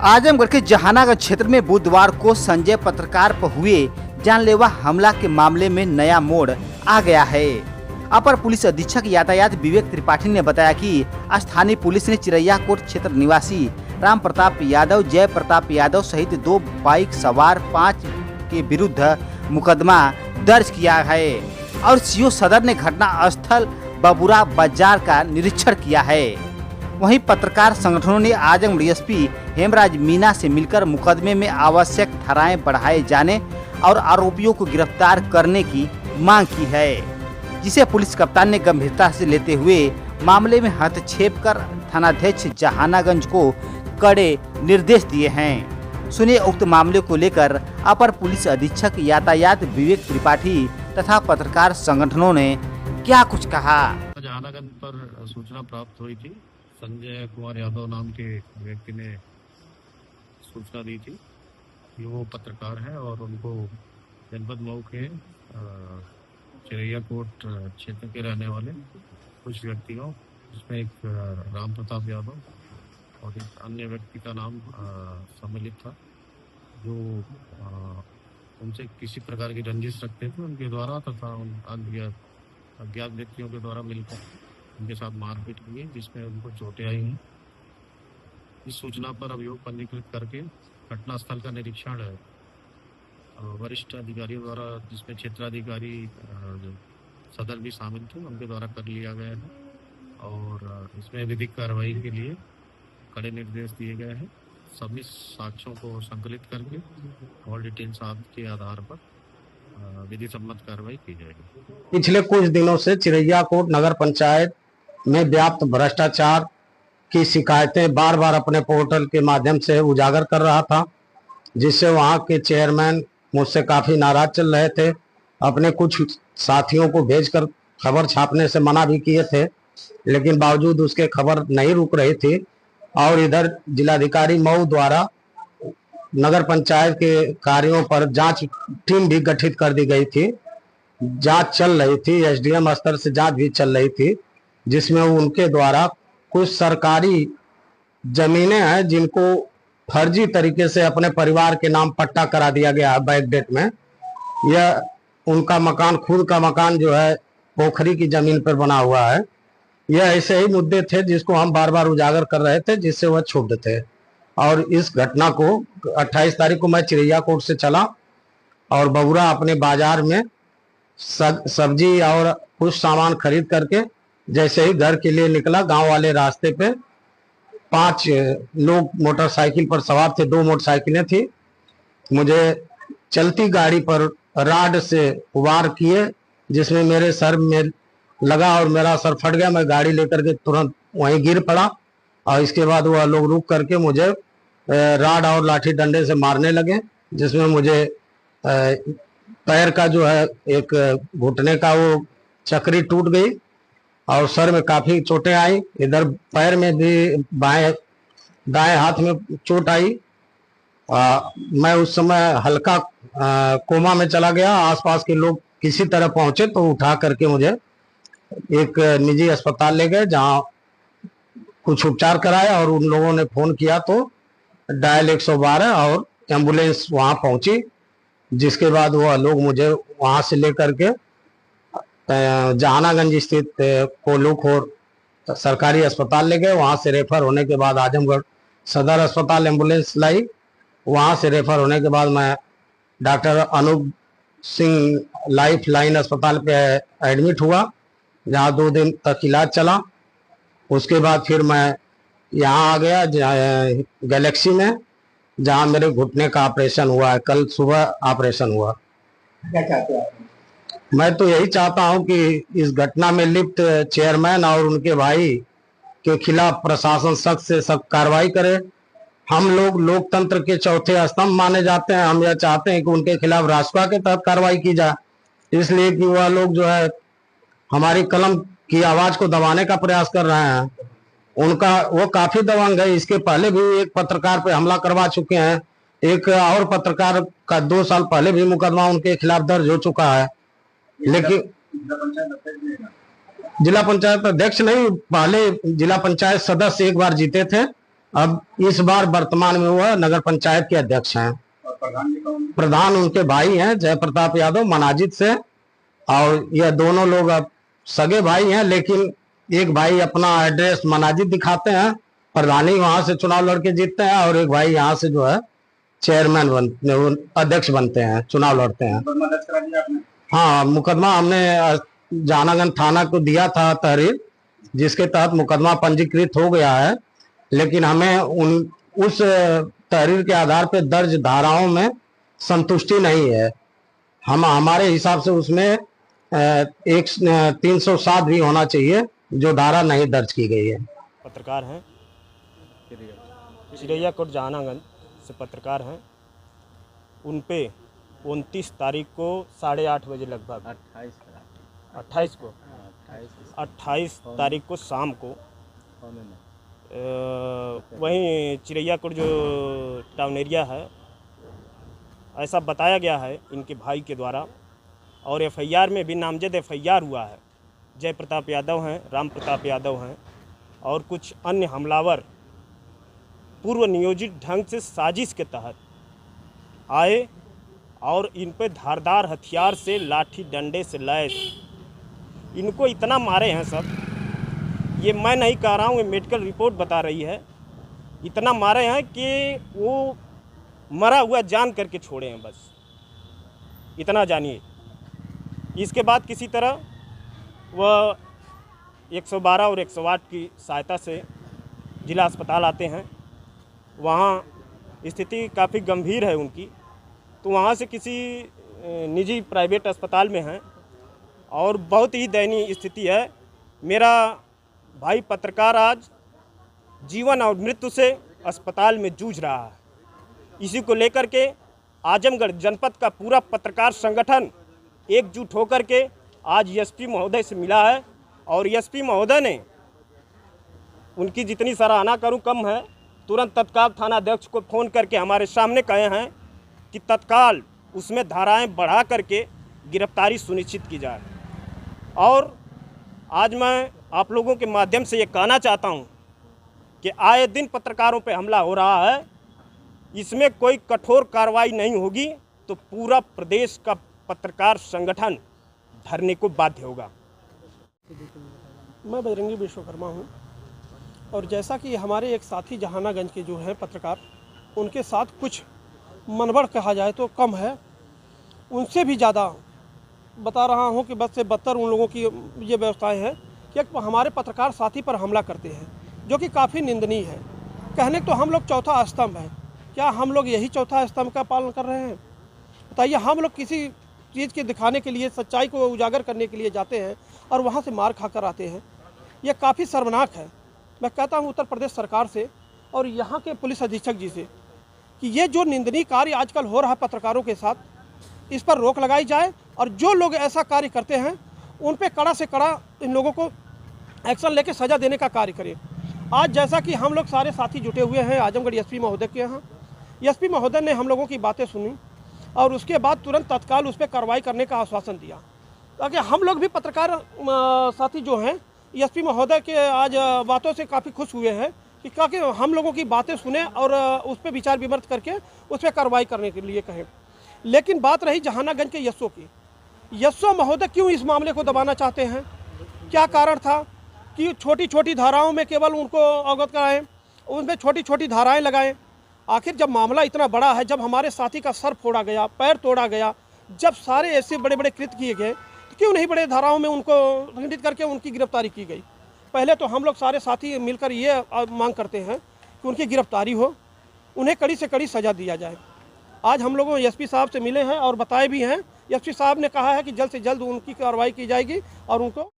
आजमगढ़ के जहानागंज क्षेत्र में बुधवार को संजय पत्रकार पर हुए जानलेवा हमला के मामले में नया मोड़ आ गया है। अपर पुलिस अधीक्षक यातायात विवेक त्रिपाठी ने बताया कि स्थानीय पुलिस ने चिरैया कोट क्षेत्र निवासी राम प्रताप यादव, जय प्रताप यादव सहित 2 बाइक सवार 5 के विरुद्ध मुकदमा दर्ज किया है और सीओ सदर ने घटना स्थल बबुरा बाजार का निरीक्षण किया है। वहीं पत्रकार संगठनों ने आजमगढ़ एसपी हेमराज मीना से मिलकर मुकदमे में आवश्यक धाराएं बढ़ाए जाने और आरोपियों को गिरफ्तार करने की मांग की है, जिसे पुलिस कप्तान ने गंभीरता से लेते हुए मामले में हस्तक्षेप कर थानाध्यक्ष जहानागंज को कड़े निर्देश दिए हैं। सुनिए उक्त मामले को लेकर अपर पुलिस अधीक्षक यातायात विवेक त्रिपाठी तथा पत्रकार संगठनों ने क्या कुछ कहा। जहानागंज पर सूचना प्राप्त हुई थी। संजय कुमार यादव नाम के व्यक्ति ने सूचना दी थी कि वो पत्रकार हैं और उनको जनपद मऊ के चिरैया कोट क्षेत्र के रहने वाले कुछ व्यक्तियों, जिसमें एक राम प्रताप यादव और एक अन्य व्यक्ति का नाम सम्मिलित था, जो उनसे किसी प्रकार की रंजिश रखते थे, उनके द्वारा तथा अज्ञात व्यक्तियों के द्वारा मिलकर उनके साथ मारपीट की है, जिसमें उनको चोटें आई हैं। इस सूचना पर अभियोग पंजीकृत करके घटनास्थल का निरीक्षण वरिष्ठ अधिकारियों द्वारा, जिसमें क्षेत्राधिकारी सदर भी शामिल थे, उनके द्वारा कर लिया गया है और इसमें विधिक कार्रवाई के लिए कड़े निर्देश दिए गए हैं। सभी साक्ष्यों को संकलित करके और डिटेल्स के आधार पर विधि सम्मत कार्रवाई की जाएगी। पिछले कुछ दिनों से चिरैया कोट नगर पंचायत में व्याप्त भ्रष्टाचार की शिकायतें बार बार अपने पोर्टल के माध्यम से उजागर कर रहा था, जिससे वहां के चेयरमैन मुझसे काफी नाराज चल रहे थे। अपने कुछ साथियों को भेजकर खबर छापने से मना भी किए थे, लेकिन बावजूद उसके खबर नहीं रुक रही थी। और इधर जिलाधिकारी मऊ द्वारा नगर पंचायत के कार्यों पर जांच टीम भी गठित कर दी गई थी। जांच चल रही थी, एसडीएम स्तर से जांच भी चल रही थी, जिसमें उनके द्वारा कुछ सरकारी जमीनें हैं जिनको फर्जी तरीके से अपने परिवार के नाम पट्टा करा दिया गया है बैक डेट में। यह उनका मकान, खुद का मकान जो है पोखरी की जमीन पर बना हुआ है। यह ऐसे ही मुद्दे थे जिसको हम बार बार उजागर कर रहे थे, जिससे वह क्षुब्ध थे। और इस घटना को 28 तारीख को मैं चिरैया कोट से चला और बबुरा अपने बाजार में सब्जी और कुछ सामान खरीद करके जैसे ही घर के लिए निकला, गांव वाले रास्ते पे 5 लोग मोटरसाइकिल पर सवार थे, 2 मोटरसाइकिलें थी। मुझे चलती गाड़ी पर राड से वार किए, जिसमें मेरे सर में लगा और मेरा सर फट गया। मैं गाड़ी लेकर के तुरंत वहीं गिर पड़ा और इसके बाद वह लोग रुक करके मुझे राड और लाठी डंडे से मारने लगे, जिसमें मुझे पैर का जो है एक घुटने का वो चक्री टूट गई और सर में काफी चोटें आई। इधर पैर में भी दाएं हाथ में चोट आई। मैं उस समय हल्का कोमा में चला गया। आसपास के लोग किसी तरह पहुंचे तो उठा करके मुझे एक निजी अस्पताल ले गए, जहां कुछ उपचार कराया और उन लोगों ने फोन किया तो डायल 112 और एम्बुलेंस वहां पहुंची, जिसके बाद वह लोग मुझे वहां से लेकर के जहानागंज स्थित कोलूखोर सरकारी अस्पताल ले गए। वहां से रेफर होने के बाद आजमगढ़ सदर अस्पताल एम्बुलेंस लाई। वहां से रेफर होने के बाद मैं doctor Anoop Singh life line अस्पताल पे एडमिट हुआ, जहाँ 2 दिन तक इलाज चला। उसके बाद फिर मैं यहाँ आ गया गैलेक्सी में, जहाँ मेरे घुटने का ऑपरेशन हुआ है। कल सुबह ऑपरेशन हुआ। क्या चाहते हैं आप? मैं तो यही चाहता हूं कि इस घटना में लिप्त चेयरमैन और उनके भाई के खिलाफ प्रशासन सख्त से सख्त कार्रवाई करे। हम लोग लोकतंत्र के चौथे स्तंभ माने जाते हैं। हम यह चाहते हैं कि उनके खिलाफ रासुका के तहत कार्रवाई की जाए, इसलिए कि वह लोग जो है हमारी कलम की आवाज को दबाने का प्रयास कर रहे हैं। वो काफी दबंग है। इसके पहले भी एक पत्रकार पे हमला करवा चुके हैं। एक और पत्रकार का 2 साल पहले भी मुकदमा उनके खिलाफ दर्ज हो चुका है। लेकिन जिला पंचायत अध्यक्ष नहीं, पहले जिला पंचायत सदस्य एक बार जीते थे अब इस बार वर्तमान में वह नगर पंचायत के अध्यक्ष हैं। प्रधान उनके भाई हैं जय प्रताप यादव मनाजिद से, और यह दोनों लोग अब सगे भाई हैं, लेकिन एक भाई अपना एड्रेस मनाजिद दिखाते हैं, प्रधानी वहां से चुनाव लड़के जीतते हैं, और एक भाई यहाँ से जो है चेयरमैन अध्यक्ष बनते हैं, चुनाव लड़ते हैं। हाँ, मुकदमा हमने जहानागंज थाना को दिया था तहरीर, जिसके तहत मुकदमा पंजीकृत हो गया है, लेकिन हमें उस तहरीर के आधार पर दर्ज धाराओं में संतुष्टि नहीं है। हमारे हिसाब से उसमें एक 307 भी होना चाहिए, जो धारा नहीं दर्ज की गई है। पत्रकार हैं, चिरैया कोट जहानागंज से पत्रकार हैं। उन पे 29 तारीख को 8:30 बजे लगभग 28 तारीख को शाम को वहीं चिरैया कोट जो टाउन एरिया है, ऐसा बताया गया है इनके भाई के द्वारा, और एफआईआर में भी नामजद एफआईआर हुआ है। जय प्रताप यादव हैं, राम प्रताप यादव हैं और कुछ अन्य हमलावर पूर्व नियोजित ढंग से साजिश के तहत आए और इन पर धारदार हथियार से, लाठी डंडे से लैस इनको इतना मारे हैं सब। ये मैं नहीं कह रहा हूँ, ये मेडिकल रिपोर्ट बता रही है। इतना मारे हैं कि वो मरा हुआ जान करके छोड़े हैं, बस इतना जानिए। इसके बाद किसी तरह वह 112 और 108 की सहायता से जिला अस्पताल आते हैं। वहाँ स्थिति काफ़ी गंभीर है उनकी, तो वहाँ से किसी निजी प्राइवेट अस्पताल में हैं और बहुत ही दयनीय स्थिति है। मेरा भाई पत्रकार आज जीवन और मृत्यु से अस्पताल में जूझ रहा है। इसी को लेकर के आजमगढ़ जनपद का पूरा पत्रकार संगठन एकजुट होकर के आज एसपी महोदय से मिला है, और एसपी महोदय ने उनकी जितनी सराहना करूं कम है, तुरंत तत्काल थानाध्यक्ष को फ़ोन करके हमारे सामने कहे हैं कि तत्काल उसमें धाराएं बढ़ा करके गिरफ्तारी सुनिश्चित की जाए। और आज मैं आप लोगों के माध्यम से ये कहना चाहता हूं कि आए दिन पत्रकारों पे हमला हो रहा है, इसमें कोई कठोर कार्रवाई नहीं होगी तो पूरा प्रदेश का पत्रकार संगठन धरने को बाध्य होगा। मैं बजरंगी विश्वकर्मा हूं, और जैसा कि हमारे एक साथी जहानागंज के जो हैं पत्रकार, उनके साथ कुछ मनबड़ कहा जाए तो कम है, उनसे भी ज़्यादा बता रहा हूं कि बद से बदतर उन लोगों की ये व्यवस्थाएं हैं कि हमारे पत्रकार साथी पर हमला करते हैं, जो कि काफ़ी निंदनीय है। कहने तो हम लोग चौथा स्तंभ है, क्या हम लोग यही चौथा स्तंभ का पालन कर रहे हैं? बताइए। हम लोग किसी चीज़ के दिखाने के लिए, सच्चाई को उजागर करने के लिए जाते हैं और वहाँ से मार खा कर आते हैं। ये काफ़ी शर्मनाक है। मैं कहता हूँ उत्तर प्रदेश सरकार से और यहाँ के पुलिस अधीक्षक जी से कि ये जो निंदनीय कार्य आजकल हो रहा है पत्रकारों के साथ, इस पर रोक लगाई जाए, और जो लोग ऐसा कार्य करते हैं उन पे कड़ा से कड़ा इन लोगों को एक्शन लेके सज़ा देने का कार्य करें। आज जैसा कि हम लोग सारे साथी जुटे हुए हैं आजमगढ़ एसपी महोदय के यहाँ, एसपी महोदय ने हम लोगों की बातें सुनी और उसके बाद तुरंत तत्काल उस पर कार्रवाई करने का आश्वासन दिया, ताकि हम लोग भी पत्रकार साथी जो हैं एसपी महोदय के आज बातों से काफ़ी खुश हुए हैं कि ताकि हम लोगों की बातें सुने और उस पर विचार विमर्श करके उस पर कार्रवाई करने के लिए कहें। लेकिन बात रही जहानागंज के यस्सो की, यस्सो महोदय क्यों इस मामले को दबाना चाहते हैं? क्या कारण था कि छोटी छोटी धाराओं में केवल उनको अवगत कराएं, उनमें छोटी छोटी धाराएं लगाएं? आखिर जब मामला इतना बड़ा है, जब हमारे साथी का सर फोड़ा गया, पैर तोड़ा गया, जब सारे ऐसे बड़े बड़े कृत्य किए गए, तो क्यों नहीं बड़े धाराओं में उनको खंडित करके उनकी गिरफ्तारी की गई? पहले तो हम लोग सारे साथी मिलकर ये मांग करते हैं कि उनकी गिरफ्तारी हो, उन्हें कड़ी से कड़ी सज़ा दिया जाए। आज हम लोगों एसपी साहब से मिले हैं और बताए भी हैं, एसपी साहब ने कहा है कि जल्द से जल्द उनकी कार्रवाई की जाएगी और उनको